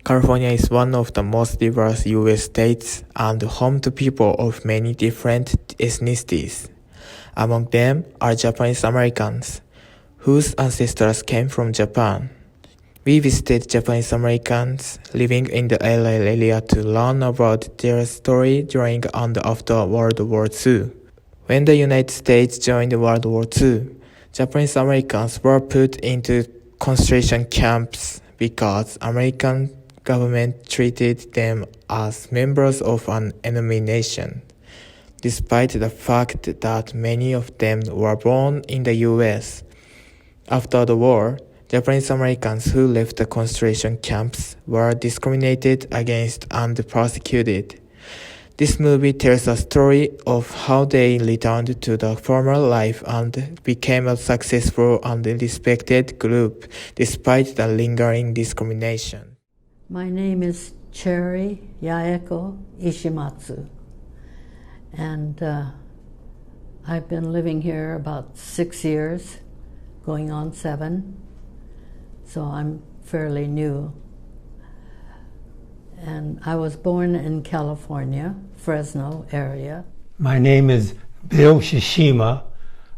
California is one of the most diverse U.S. states and home to people of many different ethnicities. Among them are Japanese Americans, whose ancestors came from Japan. We visited Japanese Americans living in the LA area to learn about their story during and after World War II. When the United States joined World War II, Japanese Americans were put into concentration camps because American government treated them as members of an enemy nation, despite the fact that many of them were born in the U.S. After the war, Japanese Americans who left the concentration camps were discriminated against and persecuted. This movie tells a story of how they returned to the former life and became a successful and respected group despite the lingering discrimination. My name is Cherry Yaeko Ishimatsu, and I've been living here about 6 years, going on 7, so I'm fairly new. And I was born in California, Fresno area. My name is Bill Shishima.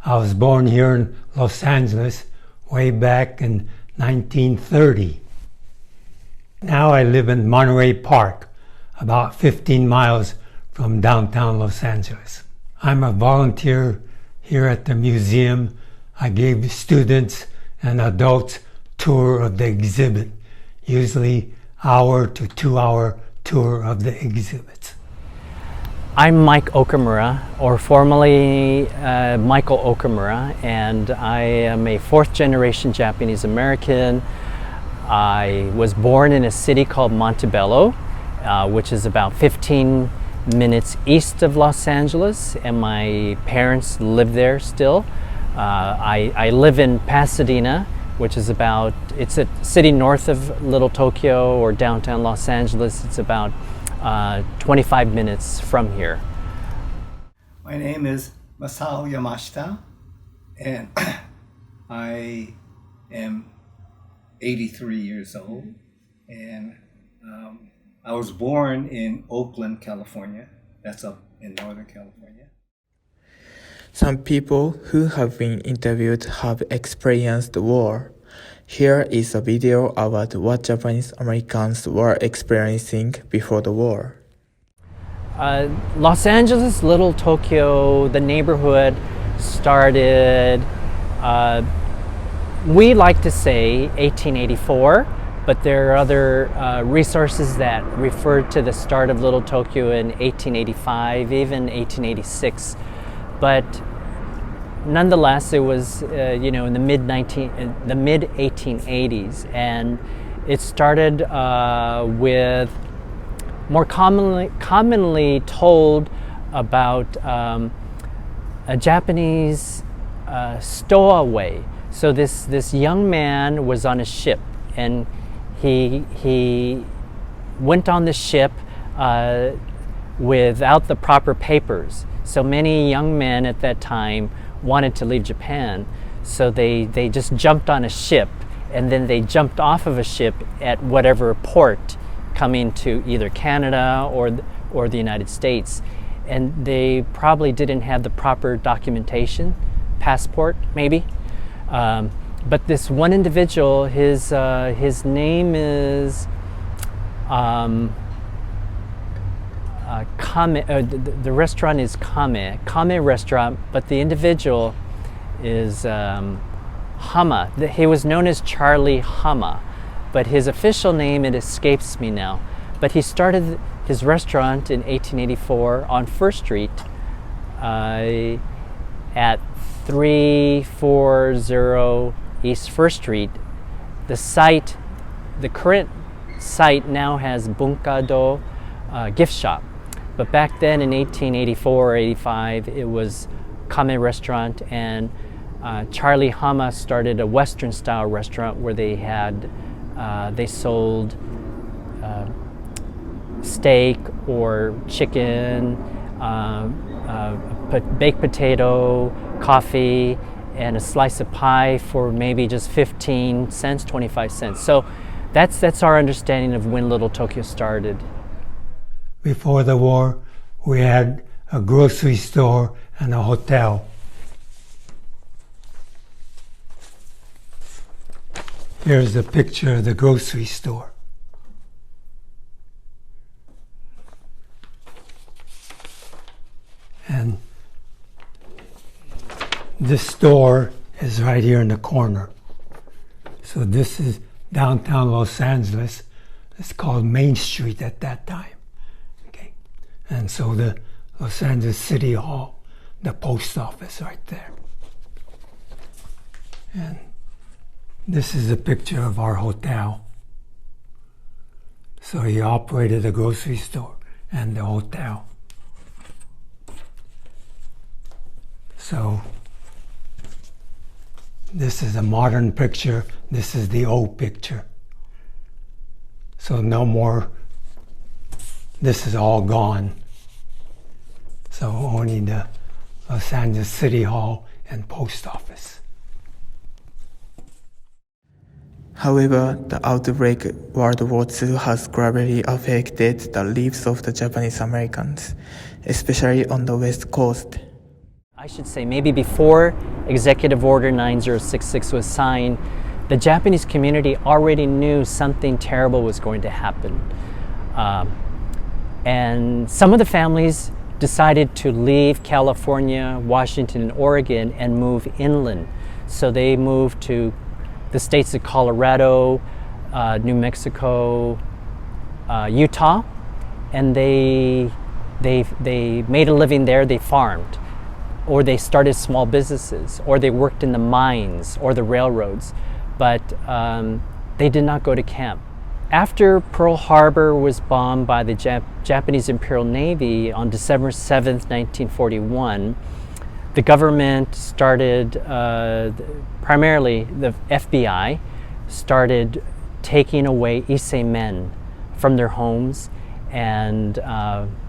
I was born here in Los Angeles way back in 1930. Now I live in Monterey Park, about 15 miles from downtown Los Angeles. I'm a volunteer here at the museum. I gave students and adults tour of the exhibit, usually hour to 2 hour tour of the exhibits. I'm Mike Okamura, or formerly Michael Okamura, and I am a 4th generation Japanese American. I was born in a city called Montebello, which is about 15 minutes east of Los Angeles, and my parents live there still. I live in Pasadena, which is it's a city north of Little Tokyo or downtown Los Angeles. It's about 25 minutes from here. My name is Masao Yamashita, and I am 83 years old, and I was born in Oakland, California. That's up in Northern California. Some people who have been interviewed have experienced the war. Here is a video about what Japanese Americans were experiencing before the war. Los Angeles, Little Tokyo, the neighborhood started, we like to say 1884, but there are other resources that refer to the start of Little Tokyo in 1885, even 1886. But nonetheless, it was in the mid 1880s, and it started with more commonly told about a Japanese stowaway. So this young man was on a ship, and he went on the ship without the proper papers. So many young men at that time wanted to leave Japan, so they just jumped on a ship, and then they jumped off of a ship at whatever port coming to either Canada or the United States, and they probably didn't have the proper documentation, passport maybe. But this one individual, his name is Kame. The restaurant is Kame restaurant, but the individual is Hama. He was known as Charlie Hama, but his official name, it escapes me now. But he started his restaurant in 1884 on First Street at 340 East First Street. The current site now has Bunkado gift shop, but back then in 1884 or 85 it was Kame restaurant, and Charlie Hama started a Western style restaurant where they sold steak or chicken, baked potato, coffee, and a slice of pie for maybe just 15 cents, 25 cents. So That's our understanding of when Little Tokyo started. Before the war, we had a grocery store and a hotel. Here's a picture of the grocery store. And this store is right here in the corner. So this is downtown Los Angeles. It's called Main Street at that time. Okay. And so the Los Angeles City Hall, the post office right there. And this is a picture of our hotel. So he operated the grocery store and the hotel. So this is a modern picture. This is the old picture. So no more, this is all gone. So only the Los Angeles City Hall and post office. However, the outbreak World War II has gravely affected the lives of the Japanese Americans, especially on the West Coast. I should say maybe before Executive Order 9066 was signed, the Japanese community already knew something terrible was going to happen. And some of the families decided to leave California, Washington, and Oregon and move inland. So they moved to the states of Colorado, New Mexico, Utah, and they made a living there. They farmed, or they started small businesses, or they worked in the mines or the railroads, but they did not go to camp. After Pearl Harbor was bombed by the Japanese Imperial Navy on December 7th, 1941, the government started, primarily the FBI, started taking away Issei men from their homes, and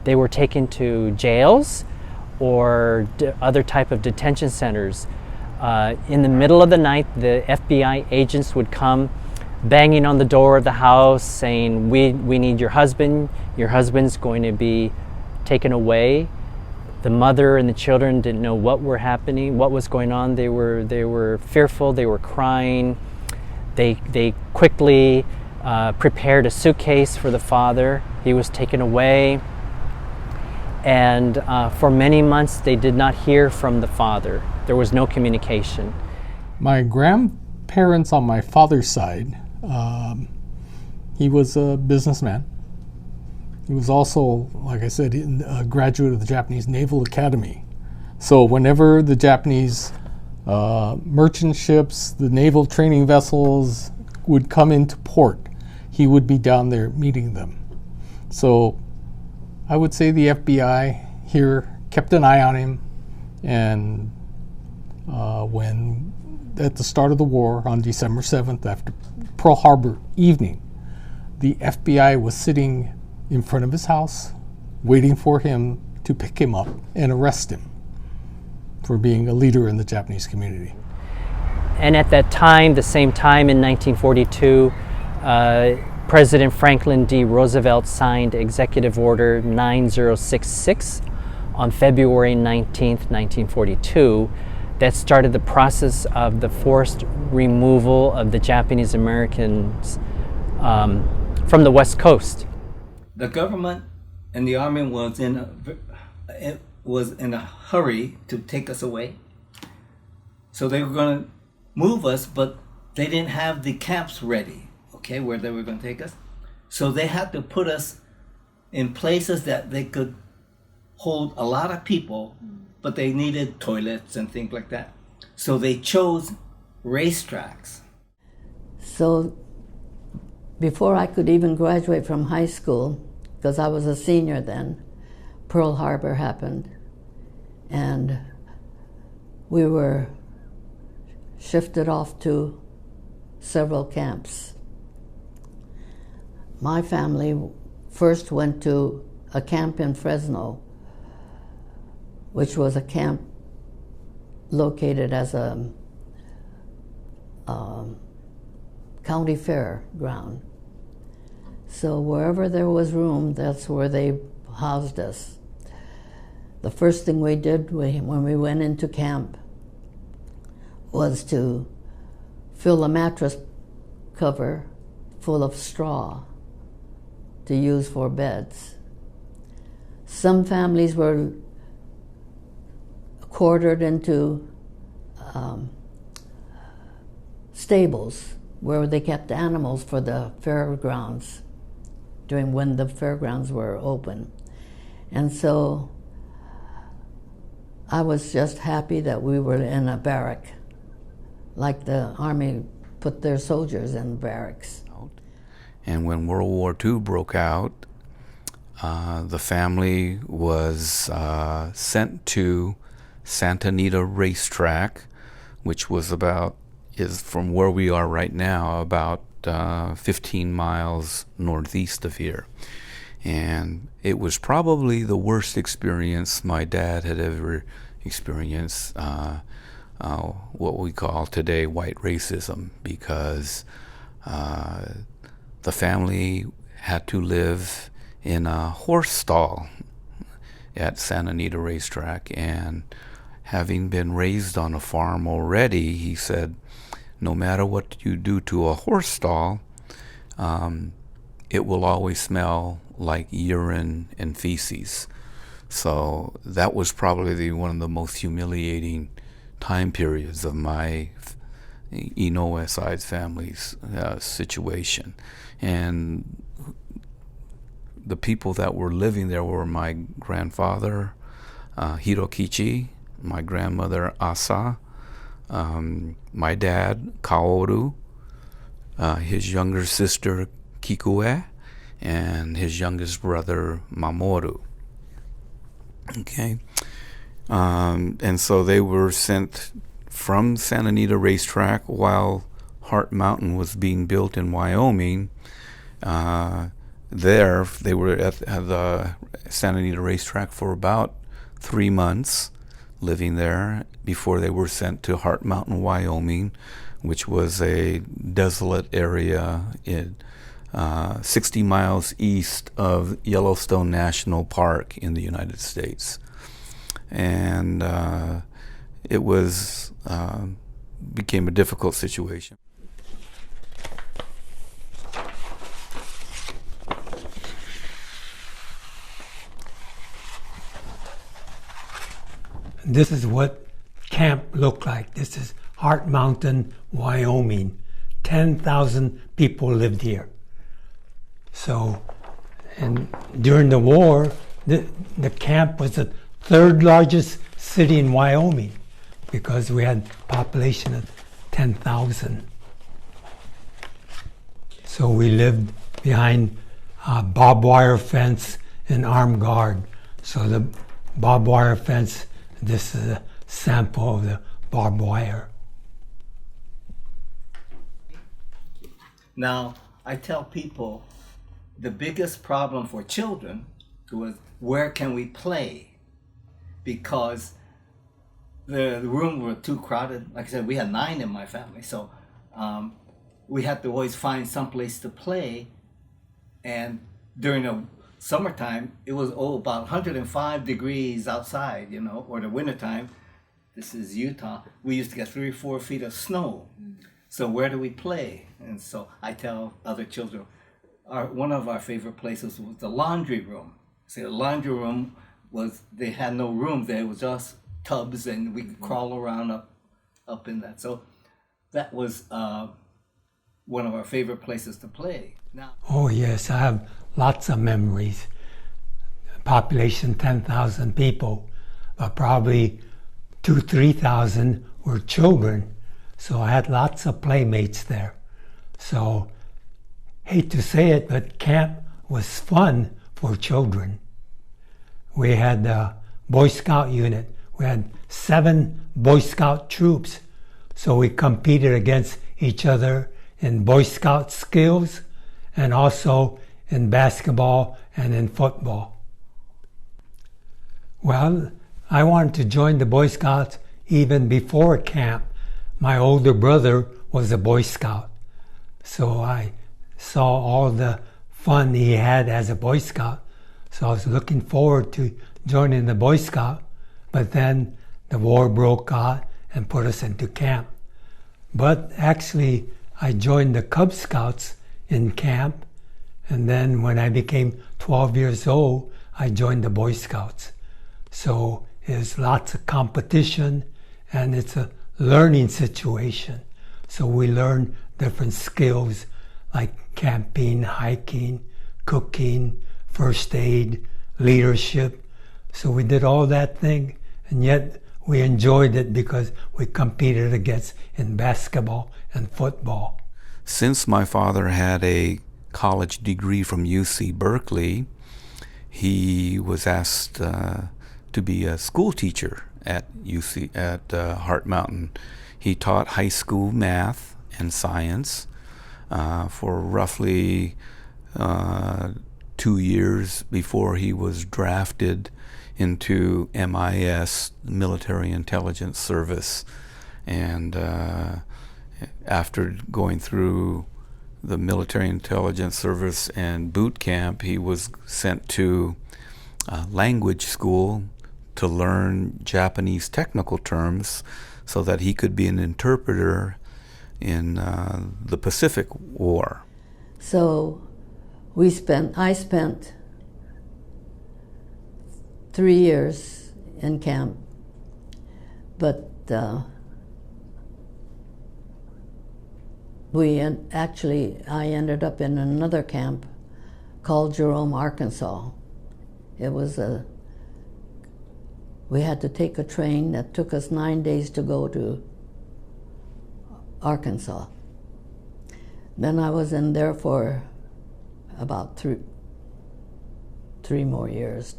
they were taken to jails or other type of detention centers. In the middle of the night, the FBI agents would come banging on the door of the house saying, we need your husband's going to be taken away. The mother and the children didn't know what was going on. They were fearful, they were crying. They quickly prepared a suitcase for the father. He was taken away. And for many months, they did not hear from the father. There was no communication. My grandparents on my father's side, he was a businessman. He was also, like I said, a graduate of the Japanese Naval Academy. So whenever the Japanese merchant ships, the naval training vessels would come into port, he would be down there meeting them. So I would say the FBI here kept an eye on him, and when at the start of the war on December 7th, after Pearl Harbor evening, the FBI was sitting in front of his house waiting for him to pick him up and arrest him for being a leader in the Japanese community. And at that time, the same time in 1942, President Franklin D. Roosevelt signed Executive Order 9066 on February 19th, 1942, that started the process of the forced removal of the Japanese Americans from the West Coast. The government and the army was in a hurry to take us away. So they were going to move us, but they didn't have the camps ready, okay, where they were going to take us. So they had to put us in places that they could hold a lot of people, but they needed toilets and things like that. So they chose racetracks. So before I could even graduate from high school, because I was a senior then, Pearl Harbor happened, and we were shifted off to several camps. My family first went to a camp in Fresno, which was a camp located as a county fair ground. So wherever there was room, that's where they housed us. The first thing we did when we went into camp was to fill a mattress cover full of straw to use for beds. Some families were quartered into stables where they kept animals for the fairgrounds during when the fairgrounds were open. And so I was just happy that we were in a barrack, like the Army put their soldiers in barracks. And when World War II broke out, the family was sent to Santa Anita Racetrack, which was is from where we are right now, about 15 miles northeast of here. And it was probably the worst experience my dad had ever experienced, what we call today white racism, because the family had to live in a horse stall at Santa Anita Racetrack. And having been raised on a farm already, he said, no matter what you do to a horse stall, it will always smell like urine and feces. So that was probably one of the most humiliating time periods of my Inoue family's situation. And the people that were living there were my grandfather, Hirokichi, my grandmother, Asa, my dad, Kaoru, his younger sister, Kikue, and his youngest brother, Mamoru. Okay. And so they were sent from Santa Anita Racetrack while Hart Mountain was being built in Wyoming. There, they were at the Santa Anita Racetrack for about 3 months, living there before they were sent to Hart Mountain, Wyoming, which was a desolate area 60 miles east of Yellowstone National Park in the United States. And it became a difficult situation. This is what camp looked like. This is Hart Mountain, Wyoming. 10,000 people lived here. So, and during the war, the camp was the third largest city in Wyoming because we had a population of 10,000. So we lived behind a barbed wire fence and armed guard. So the barbed wire fence, this is a sample of the barbed wire. Now, I tell people the biggest problem for children was where can we play? Because the room were too crowded. Like I said, we had 9 in my family, so we had to always find some place to play. And during the summertime, it was about 105 degrees outside, or the wintertime. This is Utah. We used to get 3 or 4 feet of snow. So where do we play? And so I tell other children, one of our favorite places was the laundry room. See, the laundry room they had no room there. It was just tubs, and we could crawl around up in that. So that was one of our favorite places to play. Now, oh yes, I have lots of memories. Population 10,000 people, but probably 2,000-3,000 were children. So I had lots of playmates there. So, hate to say it, but camp was fun for children. We had the Boy Scout unit. We had 7 Boy Scout troops. So we competed against each other in Boy Scout skills and also in basketball and in football. Well, I wanted to join the Boy Scouts even before camp. My older brother was a Boy Scout. So I saw all the fun he had as a Boy Scout. So I was looking forward to joining the Boy Scout, but then the war broke out and put us into camp. But actually, I joined the Cub Scouts in camp, and then when I became 12 years old, I joined the Boy Scouts. So there's lots of competition, and it's a learning situation. So we learn different skills like camping, hiking, cooking, first aid, leadership. So we did all that thing, and yet we enjoyed it because we competed against in basketball and football. Since my father had a college degree from UC Berkeley, he was asked to be a school teacher at Hart Mountain. He taught high school math and science for roughly 2 years before he was drafted into MIS, Military Intelligence Service. And after going through the Military Intelligence Service and boot camp, he was sent to language school to learn Japanese technical terms so that he could be an interpreter in the Pacific War. So I spent 3 years in camp, but I ended up in another camp called Jerome, Arkansas. We had to take a train that took us 9 days to go to Arkansas. Then I was in there for about three more years.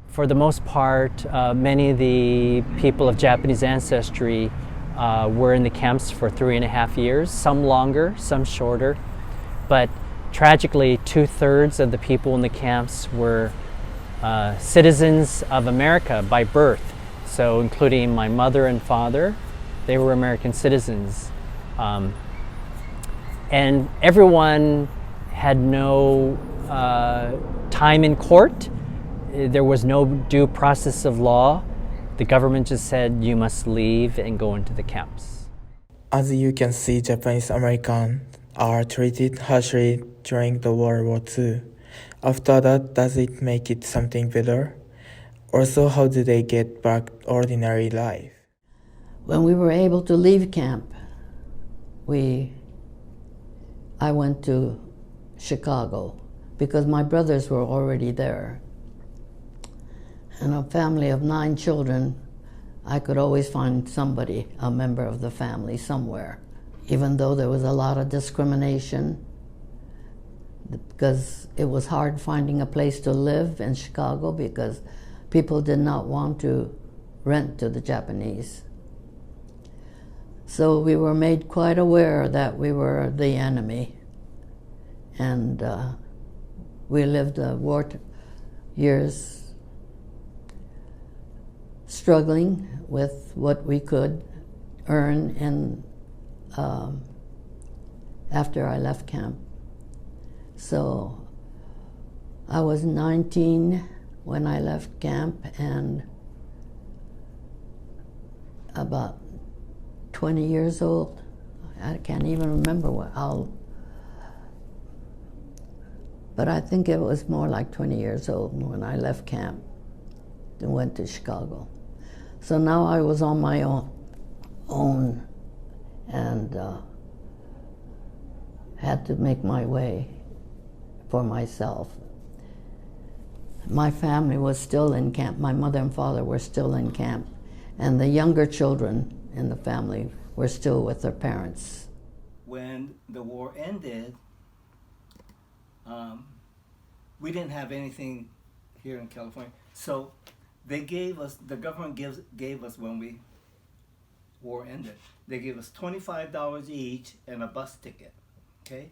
For the most part, many of the people of Japanese ancestry were in the camps for 3.5 years, some longer, some shorter. But tragically, 2/3 of the people in the camps were citizens of America by birth. So including my mother and father, they were American citizens. And everyone had no time in court. There was no due process of law. The government just said you must leave and go into the camps. As you can see, Japanese Americans are treated harshly during the World War II. After that, does it make it something better? Also, how do they get back ordinary life? When we were able to leave camp, I went to Chicago because my brothers were already there. And a family of 9 children, I could always find somebody, a member of the family somewhere, even though there was a lot of discrimination because it was hard finding a place to live in Chicago because people did not want to rent to the Japanese. So we were made quite aware that we were the enemy. And we lived the war years struggling with what we could earn after I left camp. So I was 19 when I left camp and about 20 years old. I can't even remember but I think it was more like 20 years old when I left camp and went to Chicago. So now I was on my own and had to make my way for myself. My family was still in camp. My mother and father were still in camp, and the younger children in the family were still with their parents. When the war ended, we didn't have anything here in California. So they gave us, the government gave us when we war ended, they gave us $25 each and a bus ticket, okay?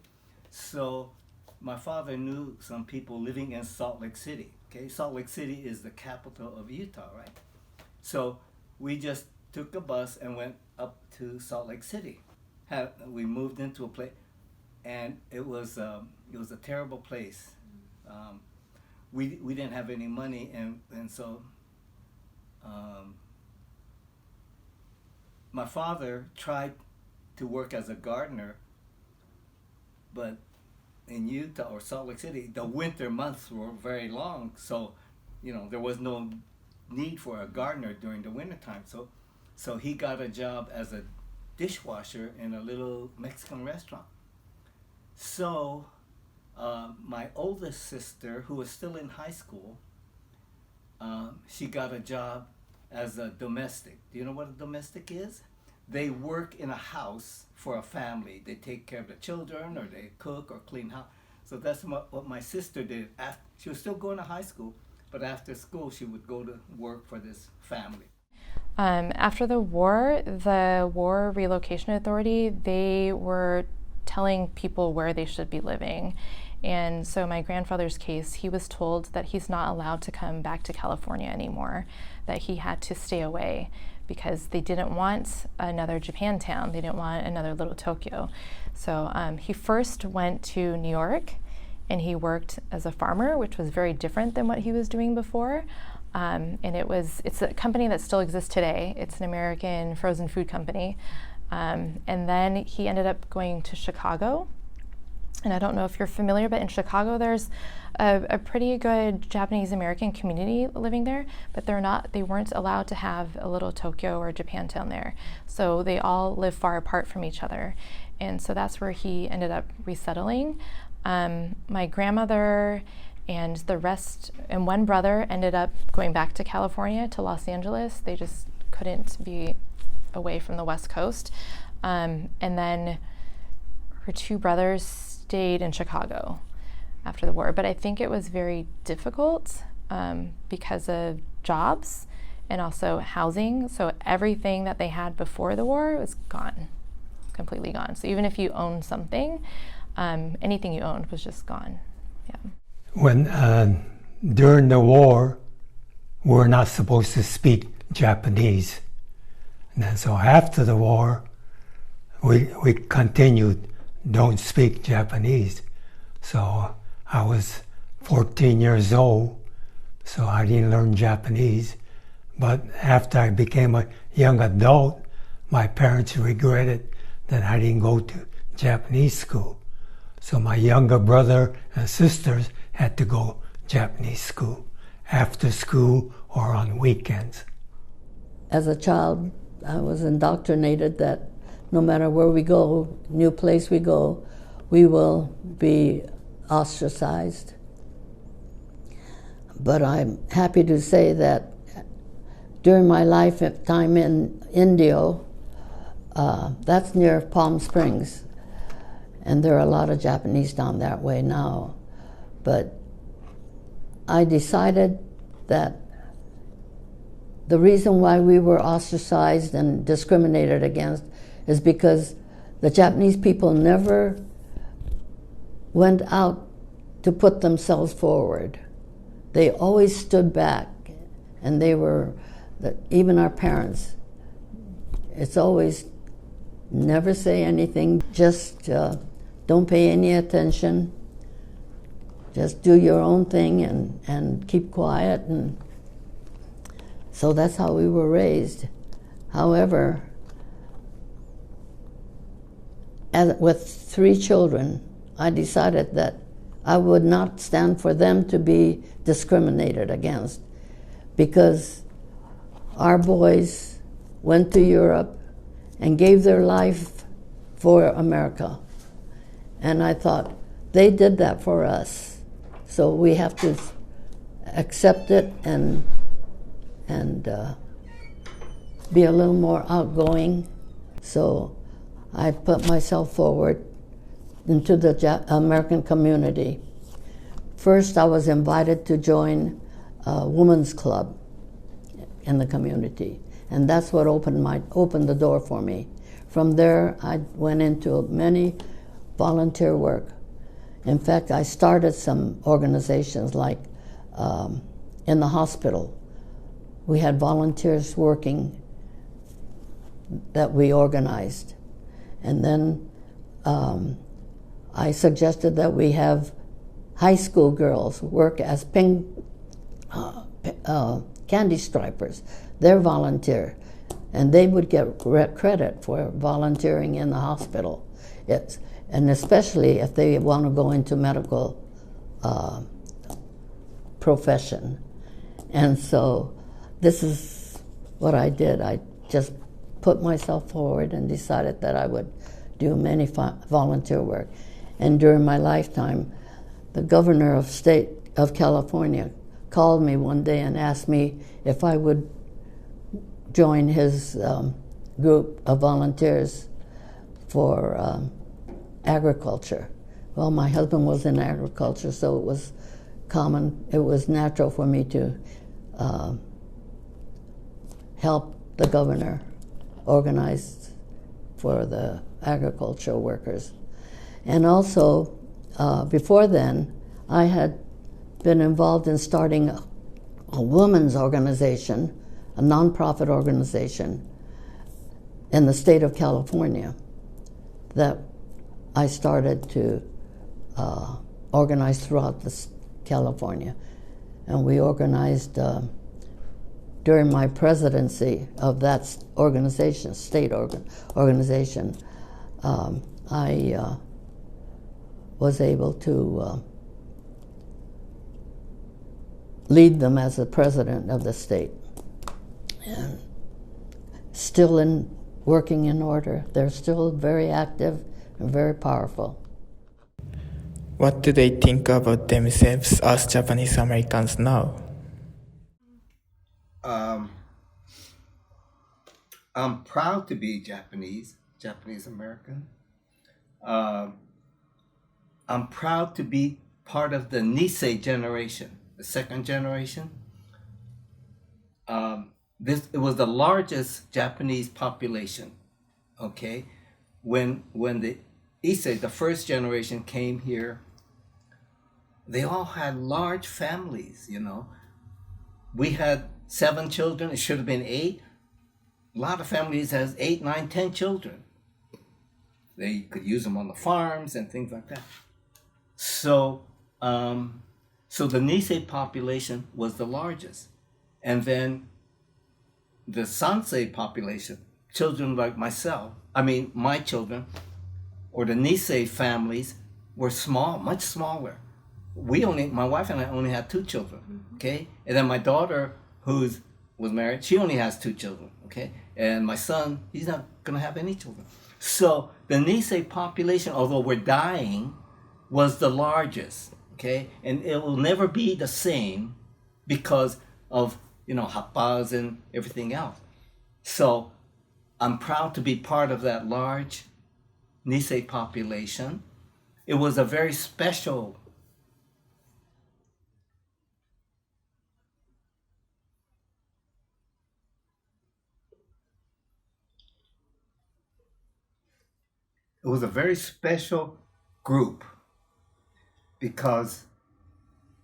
So my father knew some people living in Salt Lake City, okay? Salt Lake City is the capital of Utah, right? So we just took a bus and went up to Salt Lake City. We moved into a place. and it was a terrible place. We didn't have any money, and so my father tried to work as a gardener, but in Utah or Salt Lake City, the winter months were very long, so there was no need for a gardener during the wintertime. So he got a job as a dishwasher in a little Mexican restaurant. So my oldest sister, who was still in high school, she got a job as a domestic. Do you know what a domestic is? They work in a house for a family. They take care of the children, or they cook or clean house. So that's what my sister did. She was still going to high school, but after school she would go to work for this family. After the War Relocation Authority, they were telling people where they should be living. And so my grandfather's case, he was told that he's not allowed to come back to California anymore, that he had to stay away because they didn't want another Japantown. They didn't want another little Tokyo. So he first went to New York and he worked as a farmer, which was very different than what he was doing before. And it's a company that still exists today. It's an American frozen food company. And then he ended up going to Chicago. And I don't know if you're familiar, but in Chicago there's a pretty good Japanese American community living there, but they weren't allowed to have a little Tokyo or Japantown there. So they all live far apart from each other. And so that's where he ended up resettling. My grandmother and the rest, and one brother ended up going back to California, to Los Angeles. They just couldn't be away from the West Coast. And then her two brothers stayed in Chicago after the war. But I think it was very difficult because of jobs and also housing. So everything that they had before the war was gone, completely gone. So even if you owned something, anything you owned was just gone. Yeah. When during the war, we were not supposed to speak Japanese. And then so after the war, we continued, don't speak Japanese. So I was 14 years old, so I didn't learn Japanese. But after I became a young adult, my parents regretted that I didn't go to Japanese school. So my younger brother and sisters had to go Japanese school, after school or on weekends. As a child, I was indoctrinated that no matter where we go, new place we go, we will be ostracized. But I'm happy to say that during my lifetime in Indio, that's near Palm Springs, and there are a lot of Japanese down that way now. But I decided that the reason why we were ostracized and discriminated against is because the Japanese people never went out to put themselves forward. They always stood back, and they were, even our parents, it's always never say anything, just don't pay any attention, just do your own thing and keep quiet. And so that's how we were raised. However, with 3 children, I decided that I would not stand for them to be discriminated against, because our boys went to Europe and gave their life for America. And I thought, they did that for us, so we have to accept it and be a little more outgoing. So I put myself forward into the American community. First, I was invited to join a women's club in the community, and that's what opened the door for me. From there, I went into many volunteer work. In fact, I started some organizations, like in the hospital. We had volunteers working that we organized. And then I suggested that we have high school girls work as candy stripers. They're volunteer, and they would get credit for volunteering in the hospital. And especially if they want to go into medical profession. And so this is what I did. I just put myself forward and decided that I would do many volunteer work. And during my lifetime, the governor of state of California called me one day and asked me if I would join his group of volunteers for agriculture. Well, my husband was in agriculture, so it was natural for me to help the governor organize for the agricultural workers. And also, before then, I had been involved in starting a women's organization, a nonprofit organization in the state of California that I started to organize throughout California. And we organized, during my presidency of that organization, state organization, I was able to lead them as the president of the state. And still working in order. They're still very active and very powerful. What do they think about themselves as Japanese Americans now? I'm proud to be Japanese American. I'm proud to be part of the Nisei generation, the second generation. It was the largest Japanese population. Okay, when the Issei, the first generation, came here, they all had large families. We had 7 children. It should have been 8. A lot of families has 8, 9, 10 children. They could use them on the farms and things like that. So the Nisei population was the largest. And then the Sansei population, children like my children, or the Nisei families were small, much smaller. My wife and I only had 2 children, okay? And then my daughter, was married, she only has 2 children, okay? And my son, he's not gonna have any children. So the Nisei population, although we're dying, was the largest, okay? And it will never be the same because of, happas and everything else. So I'm proud to be part of that large Nisei population. It was a very special group because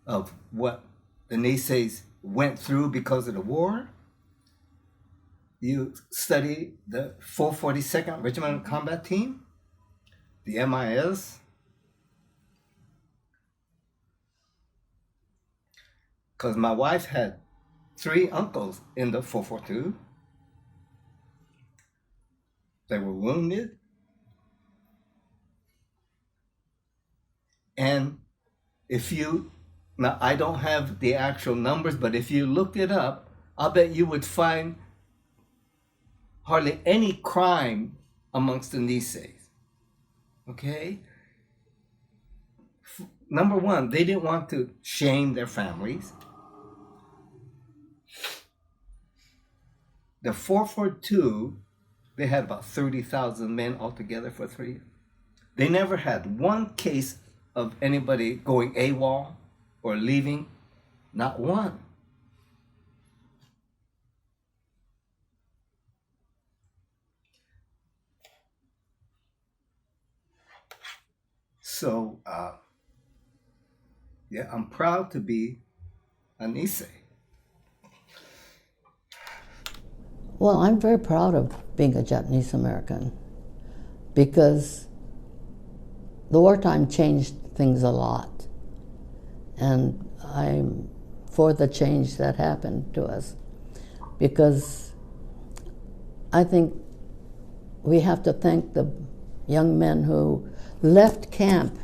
of what the Niseis went through because of the war. You study the 442nd Regimental Combat Team, the MIS, because my wife had 3 uncles in the 442. They were wounded. And now I don't have the actual numbers, but if you look it up, I'll bet you would find hardly any crime amongst the Niseis. Okay? Number one, they didn't want to shame their families. The 442, they had about 30,000 men altogether for 3 years. They never had one case of anybody going AWOL or leaving, not one. So, I'm proud to be an Issei. Well, I'm very proud of being a Japanese American because the wartime changed things a lot. And I'm for the change that happened to us, because I think we have to thank the young men who left camp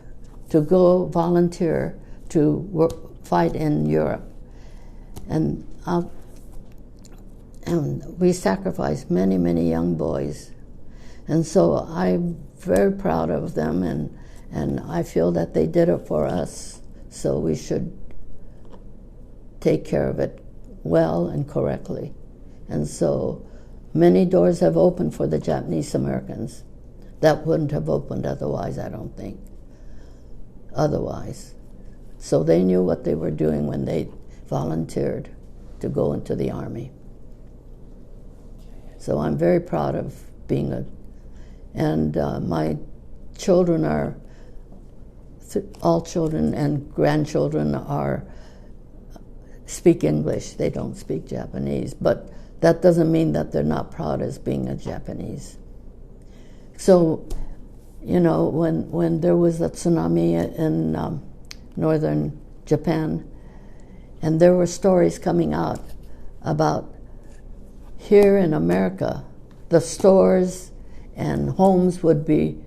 to go volunteer to fight in Europe. And we sacrificed many, many young boys. And so I'm very proud of them, and I feel that they did it for us, so we should take care of it well and correctly. And so many doors have opened for the Japanese Americans that wouldn't have opened otherwise, I don't think. Otherwise. So they knew what they were doing when they volunteered to go into the Army. So I'm very proud of being and my children are, all children and grandchildren speak English. They don't speak Japanese, but that doesn't mean that they're not proud as being a Japanese. So, you know, when there was a tsunami in northern Japan, and there were stories coming out about here in America, the stores and homes would be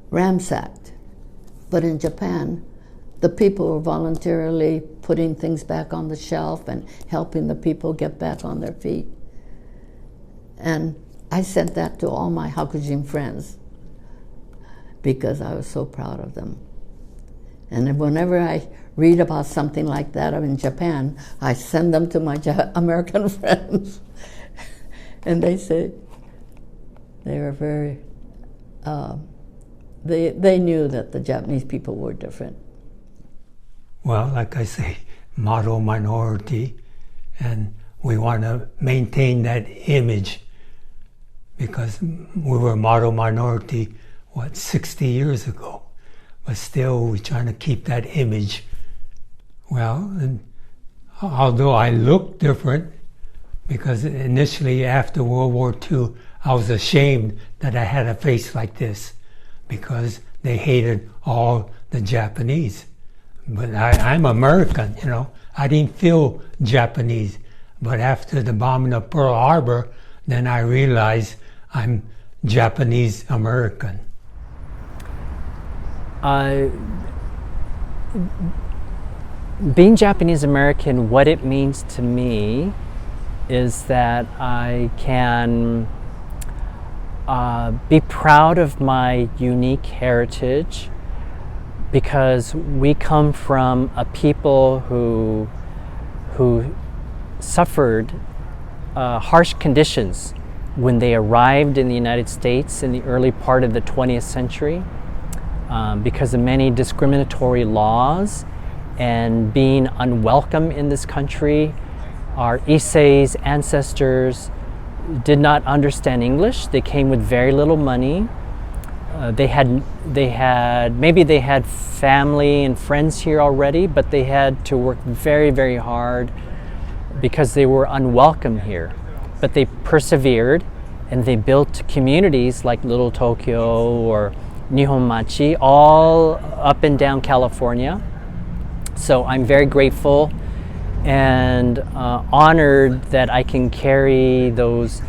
ransacked. But in Japan, the people were voluntarily putting things back on the shelf and helping the people get back on their feet. And I sent that to all my Hakujin friends because I was so proud of them. And whenever I read about something like that in Japan, I send them to my American friends. And they said they were very, they knew that the Japanese people were different. Well, like I say, model minority, and we want to maintain that image because we were a model minority, 60 years ago? But still, we're trying to keep that image. Well, and although I look different, because initially after World War II, I was ashamed that I had a face like this because they hated all the Japanese. But I'm American, you know. I didn't feel Japanese. But after the bombing of Pearl Harbor, then I realized I'm Japanese American. Being Japanese American, what it means to me is that I can be proud of my unique heritage, because we come from a people who suffered harsh conditions when they arrived in the United States in the early part of the 20th century because of many discriminatory laws and being unwelcome in this country. Our Issei's ancestors did not understand English. They came with very little money. They had family and friends here already, but they had to work very, very hard because they were unwelcome here. But they persevered, and they built communities like Little Tokyo or Nihonmachi, all up and down California. So I'm very grateful and honored that I can carry those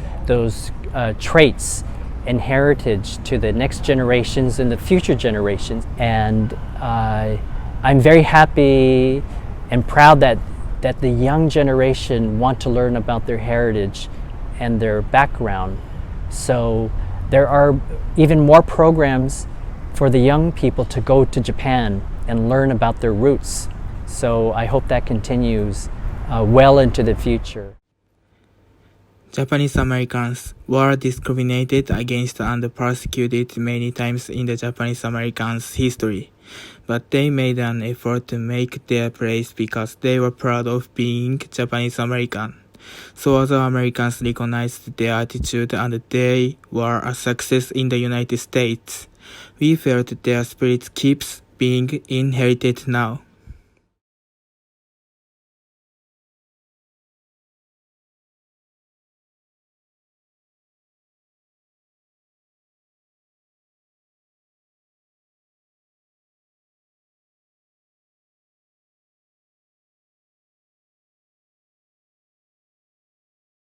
traits and heritage to the next generations and the future generations. And I'm very happy and proud that the young generation want to learn about their heritage and their background. So there are even more programs for the young people to go to Japan and learn about their roots. So I hope that continues well into the future. Japanese Americans were discriminated against and persecuted many times in the Japanese Americans' history, but they made an effort to make their place because they were proud of being Japanese American. So other Americans recognized their attitude and they were a success in the United States. We felt their spirit keeps being inherited now.